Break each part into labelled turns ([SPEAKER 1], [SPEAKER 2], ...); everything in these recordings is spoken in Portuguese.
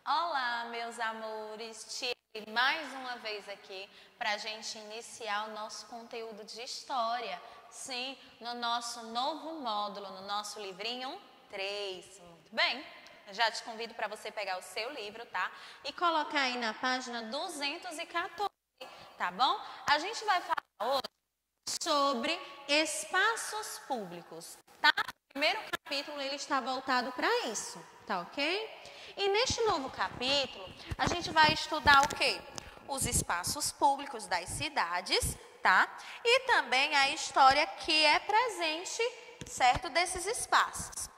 [SPEAKER 1] Olá, meus amores, tirei mais uma vez aqui para a gente iniciar o nosso conteúdo de história. Sim, no nosso novo módulo, no nosso livrinho 3. Muito bem, eu já te convido para você pegar o seu livro, tá? E colocar aí na página 214, tá bom? A gente vai falar hoje sobre espaços públicos, tá? O primeiro capítulo ele está voltado para isso, tá ok? E neste novo capítulo, a gente vai estudar o quê? Os espaços públicos das cidades, tá? E também a história que é presente, certo, desses espaços.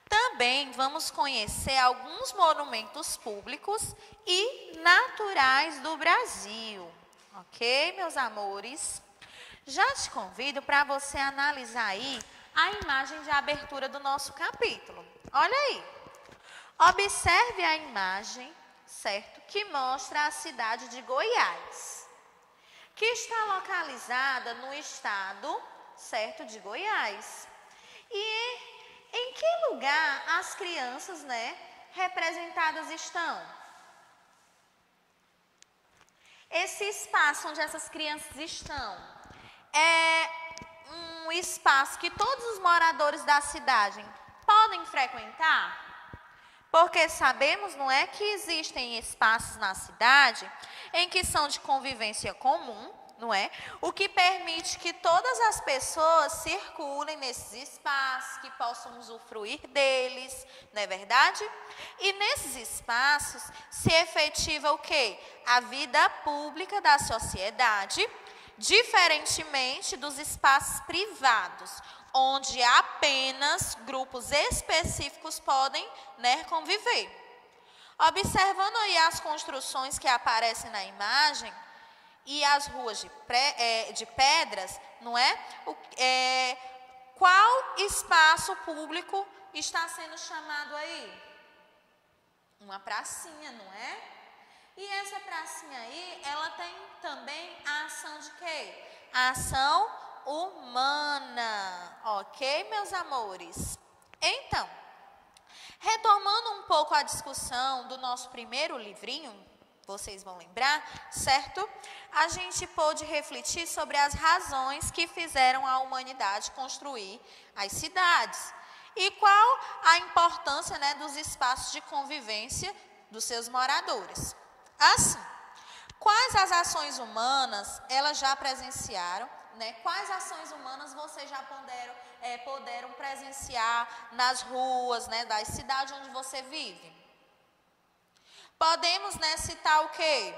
[SPEAKER 1] Também vamos conhecer alguns monumentos públicos e naturais do Brasil, ok, meus amores? Já te convido para você analisar aí a imagem de abertura do nosso capítulo. Olha aí. Observe a imagem, certo, que mostra a cidade de Goiás, que está localizada no estado, certo, de Goiás. E em que lugar as crianças, representadas estão? Esse espaço onde essas crianças estão é um espaço que todos os moradores da cidade podem frequentar? Porque sabemos, não é, que existem espaços na cidade em que são de convivência comum, não é? O que permite que todas as pessoas circulem nesses espaços, que possam usufruir deles, não é verdade? E nesses espaços se efetiva o quê? A vida pública da sociedade, diferentemente dos espaços privados, onde apenas grupos específicos podem, conviver. Observando aí as construções que aparecem na imagem e as ruas de pedras, não é? Qual espaço público está sendo chamado aí? Uma pracinha, não é? E essa pracinha aí, ela tem também a ação de quê? A ação humana, ok, meus amores? Então, retomando um pouco a discussão do nosso primeiro livrinho, vocês vão lembrar, certo? A gente pôde refletir sobre as razões que fizeram a humanidade construir as cidades e qual a importância, dos espaços de convivência dos seus moradores. Assim, quais as ações humanas elas já presenciaram? Quais ações humanas vocês já puderam presenciar nas ruas, das cidades onde você vive? Podemos, citar o quê?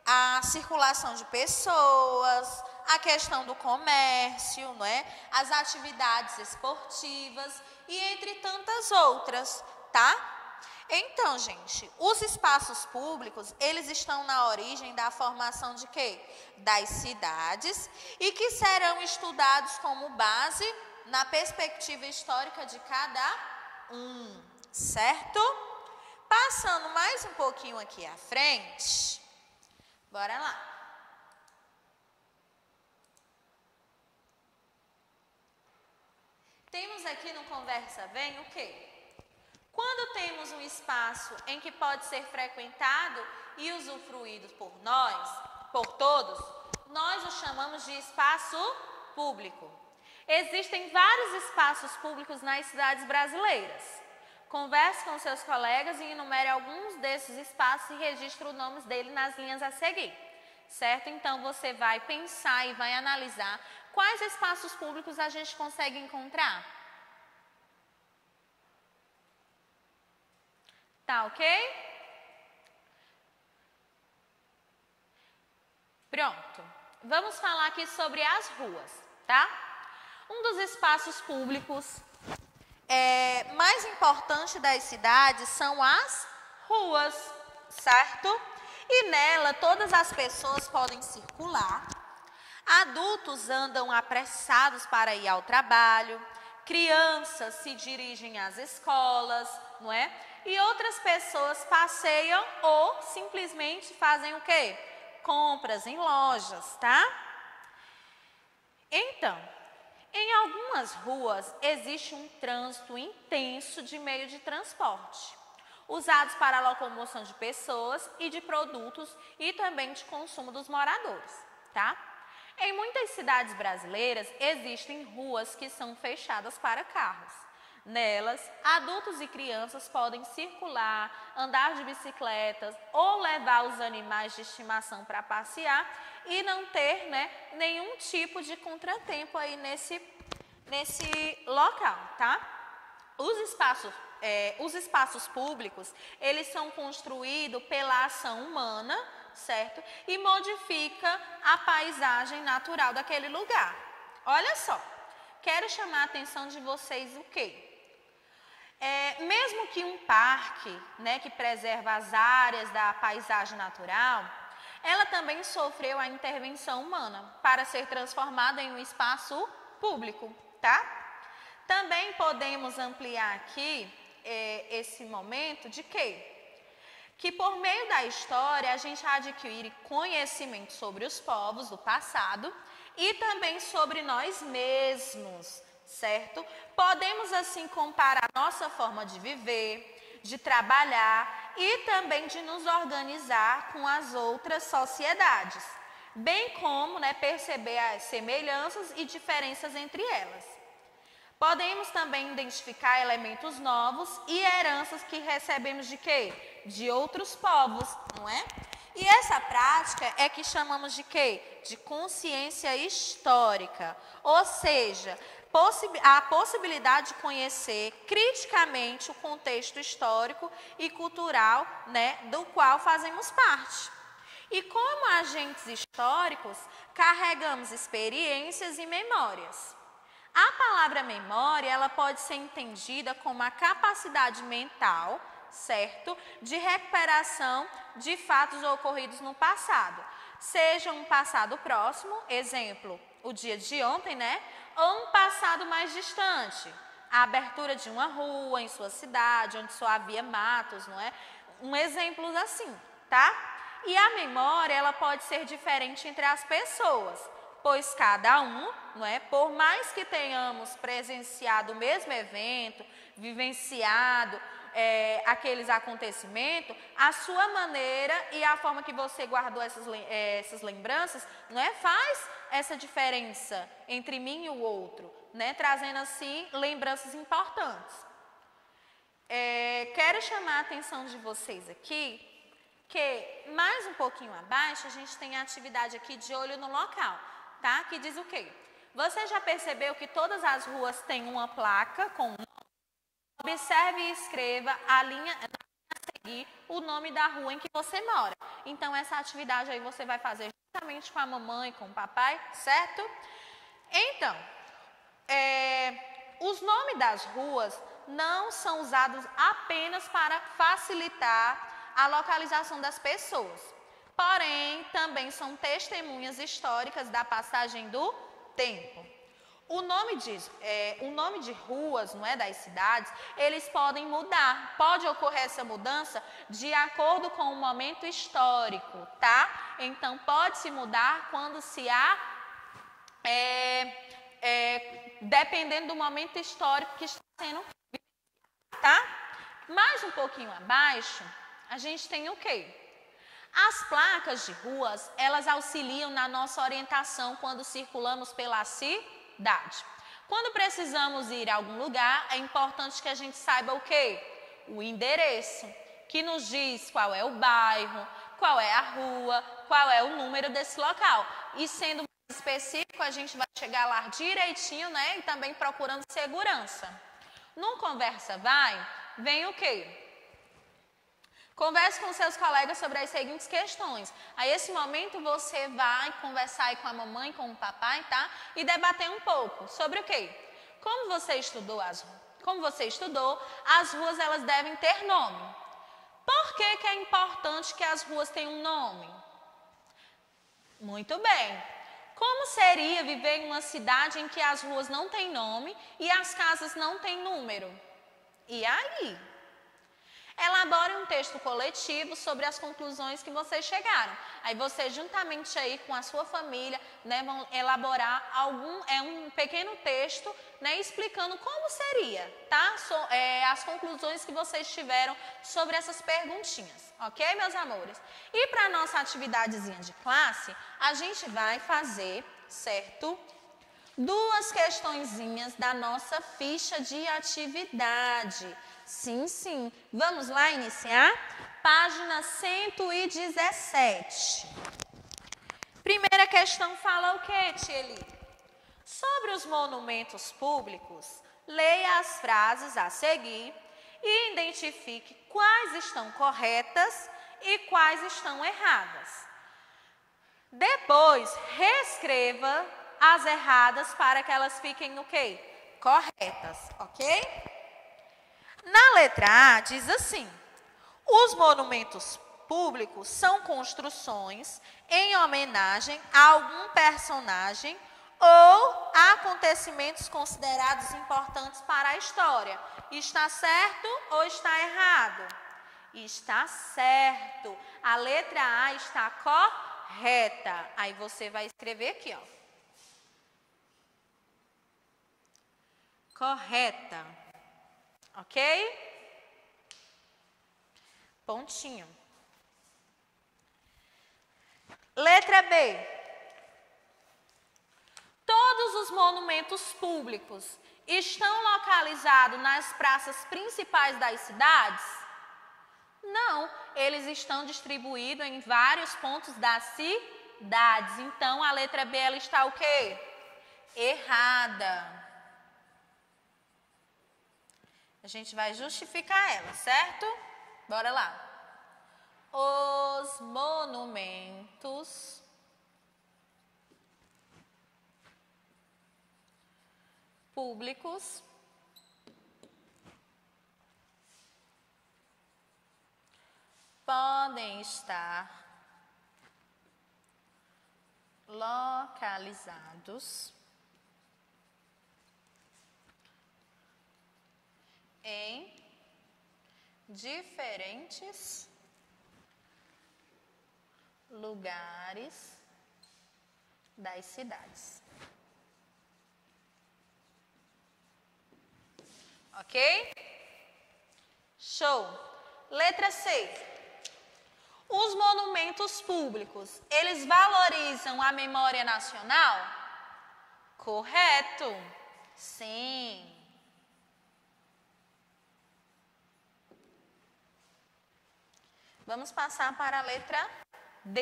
[SPEAKER 1] A circulação de pessoas, a questão do comércio, as atividades esportivas e entre tantas outras, tá? Então, gente, os espaços públicos, eles estão na origem da formação de quê? Das cidades e que serão estudados como base na perspectiva histórica de cada um, certo? Passando mais um pouquinho aqui à frente, bora lá. Temos aqui no Conversa Bem o quê? Quando temos um espaço em que pode ser frequentado e usufruído por nós, por todos, nós o chamamos de espaço público. Existem vários espaços públicos nas cidades brasileiras. Converse com seus colegas e enumere alguns desses espaços e registre os nomes dele nas linhas a seguir, certo? Então, você vai pensar e vai analisar quais espaços públicos a gente consegue encontrar. Tá ok? Pronto. Vamos falar aqui sobre as ruas, tá? Um dos espaços públicos mais importantes das cidades são as ruas, certo? E nela todas as pessoas podem circular. Adultos andam apressados para ir ao trabalho. Crianças se dirigem às escolas, não é? E outras pessoas passeiam ou simplesmente fazem o quê? Compras em lojas, tá? Então, em algumas ruas existe um trânsito intenso de meio de transporte. usados para a locomoção de pessoas e de produtos e também de consumo dos moradores, tá? Em muitas cidades brasileiras existem ruas que são fechadas para carros. Nelas, adultos e crianças podem circular, andar de bicicletas ou levar os animais de estimação para passear e não ter, né, nenhum tipo de contratempo aí nesse local, tá? Os espaços públicos, eles são construídos pela ação humana, certo? E modifica a paisagem natural daquele lugar. Olha só, quero chamar a atenção de vocês o quê? Mesmo que um parque, né, que preserva as áreas da paisagem natural, ela também sofreu a intervenção humana para ser transformada em um espaço público, tá? Também podemos ampliar aqui esse momento de quê? Que por meio da história a gente adquire conhecimento sobre os povos do passado e também sobre nós mesmos, certo? Podemos assim comparar nossa forma de viver, de trabalhar e também de nos organizar com as outras sociedades, bem como, né, perceber as semelhanças e diferenças entre elas. Podemos também identificar elementos novos e heranças que recebemos de quê? De outros povos, não é? E essa prática é que chamamos de quê? De consciência histórica, ou seja, a possibilidade de conhecer criticamente o contexto histórico e cultural, né, do qual fazemos parte. E como agentes históricos, carregamos experiências e memórias. A palavra memória, ela pode ser entendida como a capacidade mental, certo, de recuperação de fatos ocorridos no passado, seja um passado próximo, exemplo, o dia de ontem, né, ou um passado mais distante, a abertura de uma rua em sua cidade, onde só havia matos, não é? Um exemplo assim, tá? E a memória, ela pode ser diferente entre as pessoas, pois cada um, não é, por mais que tenhamos presenciado o mesmo evento, vivenciado aqueles acontecimentos, a sua maneira e a forma que você guardou essas lembranças, não é, faz essa diferença entre mim e o outro, né, trazendo assim lembranças importantes. Quero chamar a atenção de vocês aqui, que mais um pouquinho abaixo a gente tem a atividade aqui de olho no local, tá? Que diz o quê? Você já percebeu que todas as ruas têm uma placa com um nome? Observe e escreva a linha a seguir o nome da rua em que você mora. Então, essa atividade aí você vai fazer justamente com a mamãe, com o papai, certo? Então, os nomes das ruas não são usados apenas para facilitar a localização das pessoas. Porém, também são testemunhas históricas da passagem do tempo. O nome de ruas, não é, das cidades, eles podem mudar. Pode ocorrer essa mudança de acordo com o momento histórico, tá? Então, pode se mudar quando se há, dependendo do momento histórico que está sendo vivido, tá? Mais um pouquinho abaixo, a gente tem o quê? As placas de ruas, elas auxiliam na nossa orientação quando circulamos pela cidade. Quando precisamos ir a algum lugar, é importante que a gente saiba o quê? O endereço, que nos diz qual é o bairro, qual é a rua, qual é o número desse local. E sendo mais específico, a gente vai chegar lá direitinho, né? E também procurando segurança. Num Conversa Vai, vem o quê? Converse com seus colegas sobre as seguintes questões. A esse momento você vai conversar aí com a mamãe, com o papai, tá? E debater um pouco sobre o quê? Como você estudou, as ruas elas devem ter nome. Por que é importante que as ruas tenham um nome? Muito bem. Como seria viver em uma cidade em que as ruas não têm nome e as casas não têm número? E aí? elabore um texto coletivo sobre as conclusões que vocês chegaram. Aí vocês, juntamente aí com a sua família, né, vão elaborar um pequeno texto, né, explicando como seria, tá? As conclusões que vocês tiveram sobre essas perguntinhas, ok, meus amores? E para a nossa atividadezinha de classe, a gente vai fazer, certo? Duas questõezinhas da nossa ficha de atividade. Sim, sim. Vamos lá iniciar? Página 117. Primeira questão fala o quê, Tieli? Sobre os monumentos públicos, leia as frases a seguir e identifique quais estão corretas e quais estão erradas. Depois, reescreva as erradas para que elas fiquem o quê? Corretas, ok? Na letra A diz assim: os monumentos públicos são construções em homenagem a algum personagem ou acontecimentos considerados importantes para a história. Está certo ou está errado? Está certo. A letra A está correta. Aí você vai escrever aqui, ó. Correta. Ok? Pontinho. Letra B. Todos os monumentos públicos estão localizados nas praças principais das cidades? Não, eles estão distribuídos em vários pontos das cidades. Então, a letra B, ela está o quê? Errada. A gente vai justificar ela, certo? Bora lá. Os monumentos públicos podem estar localizados em diferentes lugares das cidades. Ok? Show! Letra C. Os monumentos públicos, eles valorizam a memória nacional? Correto. Sim. Vamos passar para a letra D.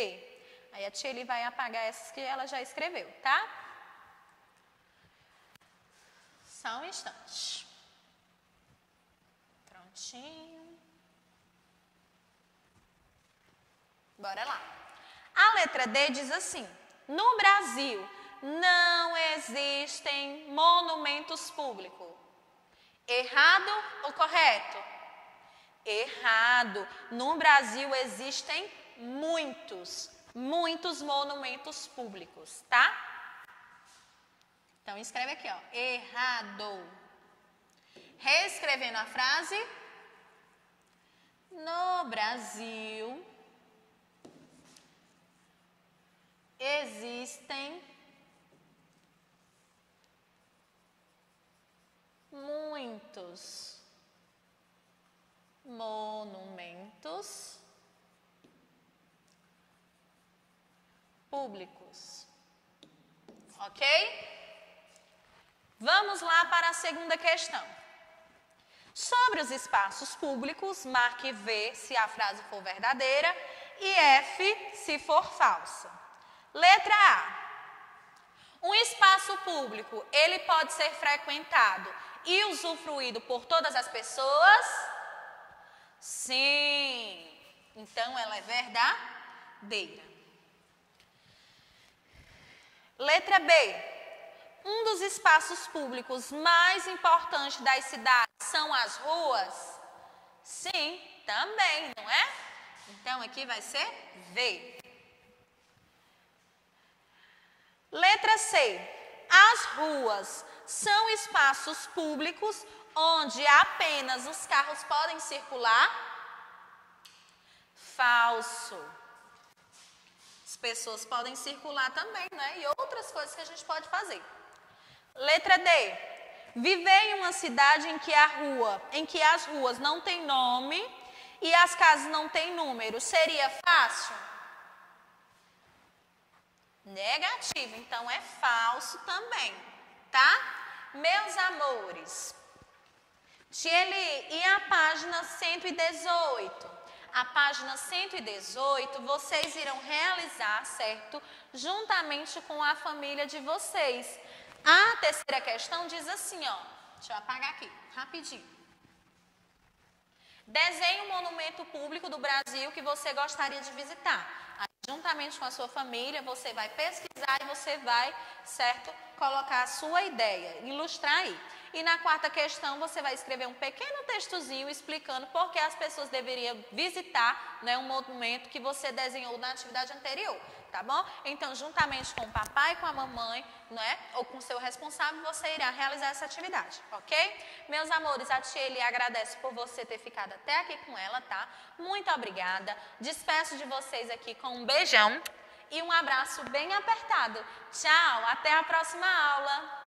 [SPEAKER 1] Aí a tia Eli vai apagar essas que ela já escreveu, tá? Só um instante. Prontinho. Bora lá. A letra D diz assim: no Brasil não existem monumentos públicos. Errado ou correto? Errado. No Brasil existem muitos monumentos públicos, tá? Então escreve aqui, ó, errado. Reescrevendo a frase: no Brasil existem muitos monumentos públicos. Ok? Vamos lá para a segunda questão. Sobre os espaços públicos, marque V se a frase for verdadeira e F se for falsa. Letra A. Um espaço público, ele pode ser frequentado e usufruído por todas as pessoas? Sim. Então, ela é verdadeira. Letra B. Um dos espaços públicos mais importantes das cidades são as ruas? Sim, também, não é? Então, aqui vai ser V. Letra C. As ruas são espaços públicos onde apenas os carros podem circular? falso. As pessoas podem circular também, né? E outras coisas que a gente pode fazer. Letra D. Viver em uma cidade em que as ruas não têm nome e as casas não têm número, seria fácil? Negativo, então é falso também, tá? Meus amores, e a página 118? A página 118, vocês irão realizar, certo? Juntamente com a família de vocês. A terceira questão diz assim, ó. Deixa eu apagar aqui, rapidinho. Desenhe um monumento público do Brasil que você gostaria de visitar. Aí, juntamente com a sua família, você vai pesquisar e você vai, certo? Colocar a sua ideia, ilustrar aí. E na quarta questão, você vai escrever um pequeno textozinho explicando por que as pessoas deveriam visitar, né, um monumento que você desenhou na atividade anterior, tá bom? Então, juntamente com o papai e com a mamãe, né, ou com o seu responsável, você irá realizar essa atividade, ok? Meus amores, a tia Eli agradece por você ter ficado até aqui com ela, tá? Muito obrigada. Despeço de vocês aqui com um beijão e um abraço bem apertado. Tchau, até a próxima aula.